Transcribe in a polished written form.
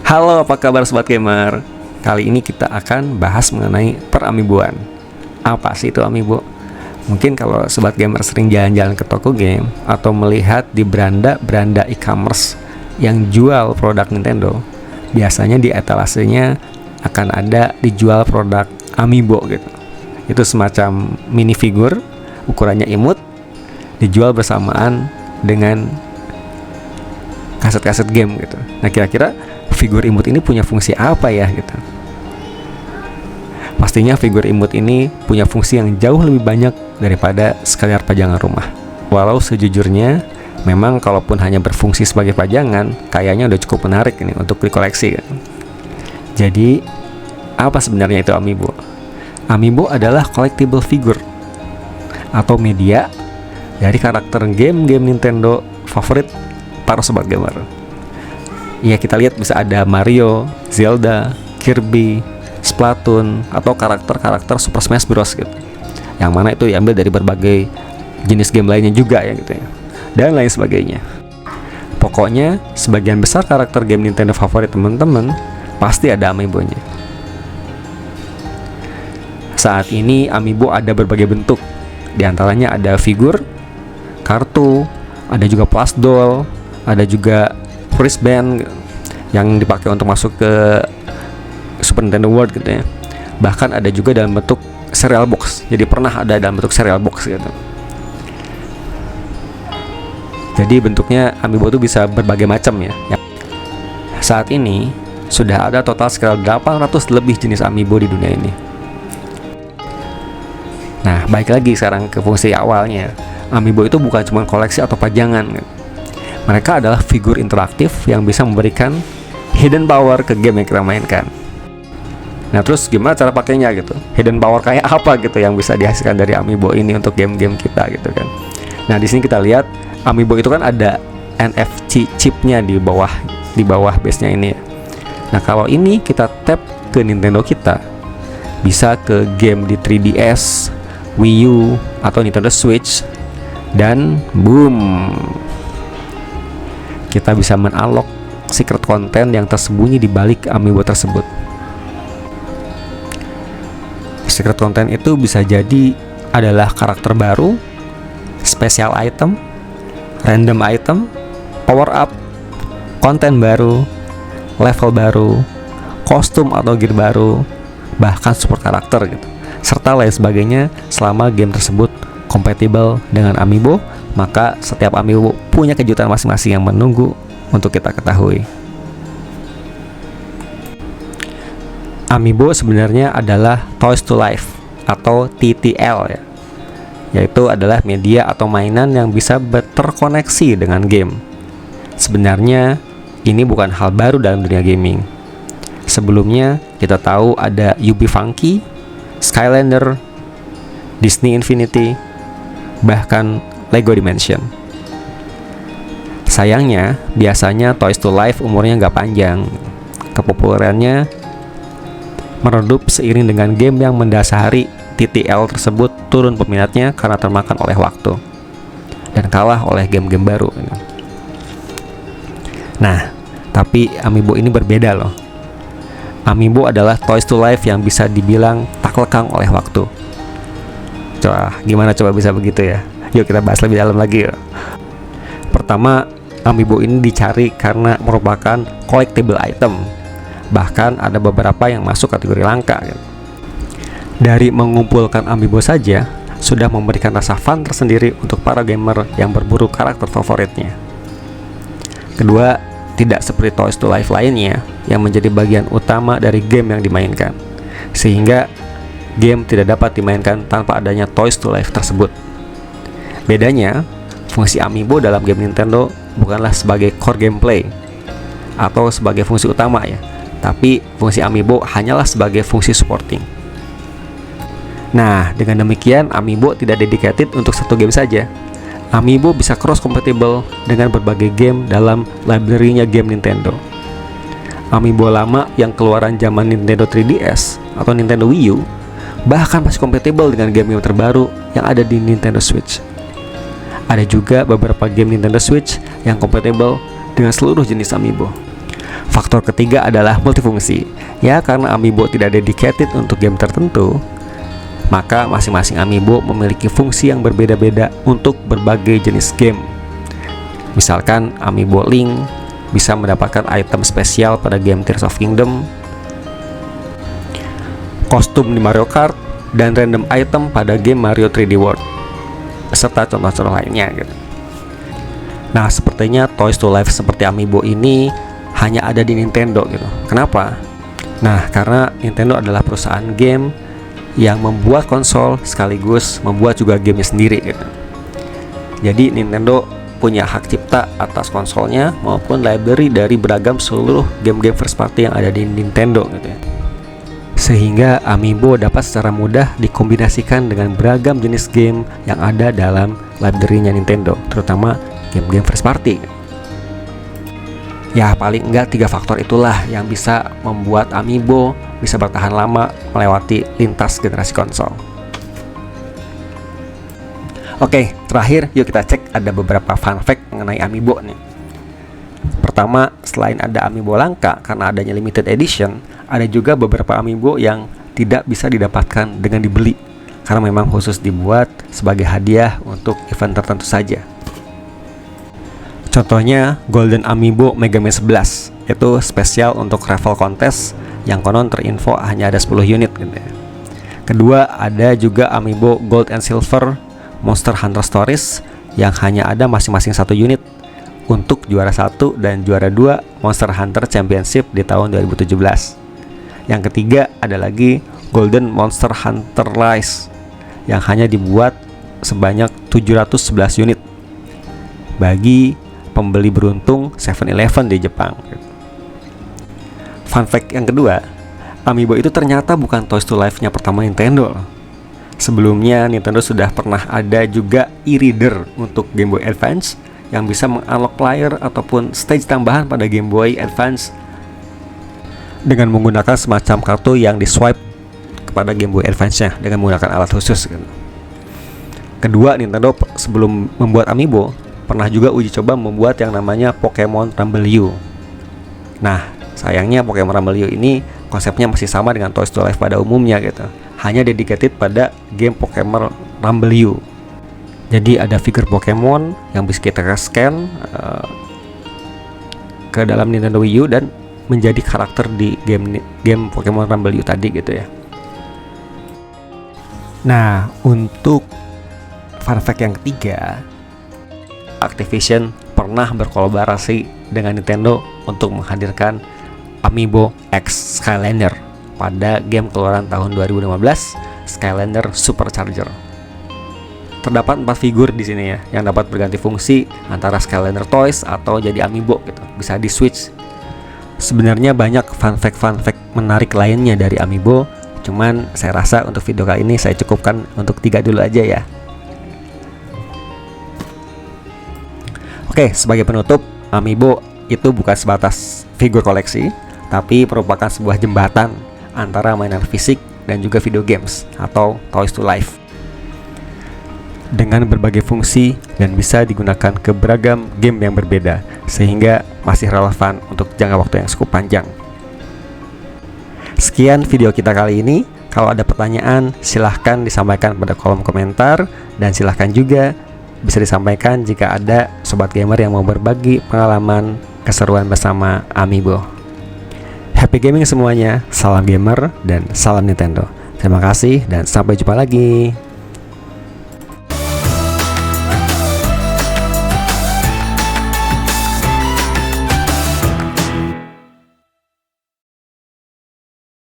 Halo, apa kabar Sobat Gamer? Kali ini kita akan bahas mengenai peramiboan. Apa sih itu amiibo? Mungkin kalau Sobat Gamer sering jalan-jalan ke toko game atau melihat di beranda-beranda e-commerce yang jual produk Nintendo, biasanya di etalasenya akan ada dijual produk amiibo gitu. Itu semacam mini figur, ukurannya imut, dijual bersamaan dengan kaset-kaset game gitu. Nah, kira-kira figur imut ini punya fungsi apa ya gitu? Pastinya figur imut ini punya fungsi yang jauh lebih banyak daripada sekadar pajangan rumah. Walau sejujurnya memang kalaupun hanya berfungsi sebagai pajangan, kayaknya udah cukup menarik ini untuk dikoleksi kan? Jadi apa sebenarnya itu amiibo? Amiibo adalah collectible figure atau media dari karakter game-game Nintendo favorit para sobat gamer. Ya, kita lihat bisa ada Mario, Zelda, Kirby, Splatoon, atau karakter-karakter Super Smash Bros gitu. Yang mana itu diambil dari berbagai jenis game lainnya juga ya gitu ya. Dan lain sebagainya. Pokoknya sebagian besar karakter game Nintendo favorit teman-teman pasti ada amiibonya. Saat ini amiibo ada berbagai bentuk. Di antaranya ada figur, kartu, ada juga plush doll, ada juga wristband yang dipakai untuk masuk ke Super Nintendo World gitu ya. Bahkan ada juga dalam bentuk cereal box. Jadi pernah ada dalam bentuk cereal box gitu. Jadi bentuknya amiibo itu bisa berbagai macam ya. Saat ini sudah ada total sekitar 800 lebih jenis amiibo di dunia ini. Nah, balik lagi sekarang ke fungsi awalnya. Amiibo itu bukan cuma koleksi atau pajangan gitu. Mereka adalah figur interaktif yang bisa memberikan hidden power ke game yang kita mainkan. Nah, terus gimana cara pakainya gitu? Hidden power kayak apa gitu yang bisa dihasilkan dari amiibo ini untuk game-game kita gitu kan? Nah, di sini kita lihat amiibo itu kan ada NFC chipnya di bawah base-nya ini. Nah, kalau ini kita tap ke Nintendo kita, bisa ke game di 3DS, Wii U atau Nintendo Switch, dan boom, kita bisa men-unlock secret content yang tersembunyi di balik amiibo tersebut. Secret content itu bisa jadi adalah karakter baru, special item, random item, power up, konten baru, level baru, kostum atau gear baru, bahkan support karakter gitu, serta lain sebagainya. Selama game tersebut kompatibel dengan amiibo, maka setiap amiibo punya kejutan masing-masing yang menunggu untuk kita ketahui. Amiibo sebenarnya adalah Toys to Life atau TTL ya, yaitu adalah media atau mainan yang bisa terkoneksi dengan game. Sebenarnya ini bukan hal baru dalam dunia gaming. Sebelumnya kita tahu ada UB Funky, Skylander, Disney Infinity, bahkan Lego Dimension. Sayangnya, biasanya Toys to Life umurnya nggak panjang. Kepopulerannya meredup seiring dengan game yang mendasari TTL tersebut turun peminatnya karena termakan oleh waktu dan kalah oleh game-game baru. Nah, tapi amiibo ini berbeda loh. Amiibo adalah Toys to Life yang bisa dibilang tak lekang oleh waktu. Gimana coba bisa begitu ya? Yuk kita bahas lebih dalam lagi yuk. Pertama, amiibo ini dicari karena merupakan collectible item. Bahkan ada beberapa yang masuk kategori langka gitu. Dari mengumpulkan amiibo saja sudah memberikan rasa fun tersendiri untuk para gamer yang berburu karakter favoritnya. Kedua, tidak seperti Toys to Life lainnya yang menjadi bagian utama dari game yang dimainkan, sehingga game tidak dapat dimainkan tanpa adanya Toys to Life tersebut. Bedanya, fungsi amiibo dalam game Nintendo bukanlah sebagai core gameplay atau sebagai fungsi utama ya, tapi fungsi amiibo hanyalah sebagai fungsi supporting. Nah, dengan demikian amiibo tidak dedicated untuk satu game saja. Amiibo bisa cross compatible dengan berbagai game dalam library-nya game Nintendo. Amiibo lama yang keluaran zaman Nintendo 3DS atau Nintendo Wii U bahkan masih kompatibel dengan game-game terbaru yang ada di Nintendo Switch. Ada juga beberapa game Nintendo Switch yang kompatibel dengan seluruh jenis amiibo. Faktor ketiga adalah multifungsi. Ya, karena Amiibo tidak dedicated untuk game tertentu, maka masing-masing Amiibo memiliki fungsi yang berbeda-beda untuk berbagai jenis game. Misalkan Amiibo Link bisa mendapatkan item spesial pada game Tears of Kingdom, kostum di Mario Kart, dan random item pada game Mario 3D World, serta contoh-contoh lainnya gitu. Nah, sepertinya Toys to Life seperti Amiibo ini hanya ada di Nintendo gitu. Kenapa? Nah, karena Nintendo adalah perusahaan game yang membuat konsol sekaligus membuat juga gamenya sendiri gitu. Jadi Nintendo punya hak cipta atas konsolnya maupun library dari beragam seluruh game-game first party yang ada di Nintendo gitu ya. Sehingga Amiibo dapat secara mudah dikombinasikan dengan beragam jenis game yang ada dalam library-nya Nintendo, terutama game-game first party. Ya, paling enggak 3 faktor itulah yang bisa membuat Amiibo bisa bertahan lama melewati lintas generasi konsol. Oke, terakhir yuk kita cek ada beberapa fun fact mengenai Amiibo nih. Pertama, selain ada Amiibo langka karena adanya limited edition, ada juga beberapa Amiibo yang tidak bisa didapatkan dengan dibeli karena memang khusus dibuat sebagai hadiah untuk event tertentu saja. Contohnya Golden Amiibo Mega Man 11, itu spesial untuk raffle contest yang konon terinfo hanya ada 10 unit gitu ya. Kedua, ada juga Amiibo Gold and Silver Monster Hunter Stories yang hanya ada masing-masing 1 unit untuk juara 1 dan juara 2 Monster Hunter Championship di tahun 2017. Yang ketiga ada lagi Golden Monster Hunter Rise yang hanya dibuat sebanyak 711 unit bagi pembeli beruntung 7-Eleven di Jepang. Fun fact yang kedua, Amiibo itu ternyata bukan Toys to Life-nya pertama Nintendo. Sebelumnya Nintendo sudah pernah ada juga e-reader untuk Game Boy Advance yang bisa mengunlock player ataupun stage tambahan pada Game Boy Advance dengan menggunakan semacam kartu yang di-swipe kepada Game Boy Advance-nya dengan menggunakan alat khusus gitu. Kedua, Nintendo sebelum membuat Amiibo pernah juga uji coba membuat yang namanya Pokemon Rumble U. Nah, sayangnya Pokemon Rumble U ini konsepnya masih sama dengan Toys to Life pada umumnya gitu, hanya dedicated pada game Pokemon Rumble U. Jadi ada figur Pokemon yang bisa kita scan ke dalam Nintendo Wii U dan menjadi karakter di game Pokemon Rumble U tadi gitu ya. Nah, untuk fun fact yang ketiga, Activision pernah berkolaborasi dengan Nintendo untuk menghadirkan Amiibo X Skylander pada game keluaran tahun 2015, Skylander Supercharger. Terdapat 4 figur di sini ya, yang dapat berganti fungsi antara Skylander Toys atau jadi Amiibo gitu, bisa di switch. Sebenarnya banyak fun fact menarik lainnya dari Amiibo, cuman saya rasa untuk video kali ini saya cukupkan untuk 3 dulu aja ya. Oke, sebagai penutup, Amiibo itu bukan sebatas figur koleksi, tapi merupakan sebuah jembatan antara mainan fisik dan juga video games atau Toys to Life dengan berbagai fungsi dan bisa digunakan ke beragam game yang berbeda sehingga masih relevan untuk jangka waktu yang cukup panjang. Sekian video kita kali ini. Kalau ada pertanyaan silahkan disampaikan pada kolom komentar, dan silahkan juga bisa disampaikan jika ada sobat gamer yang mau berbagi pengalaman keseruan bersama Amiibo. Happy gaming semuanya, salam gamer dan salam Nintendo. Terima kasih dan sampai jumpa lagi.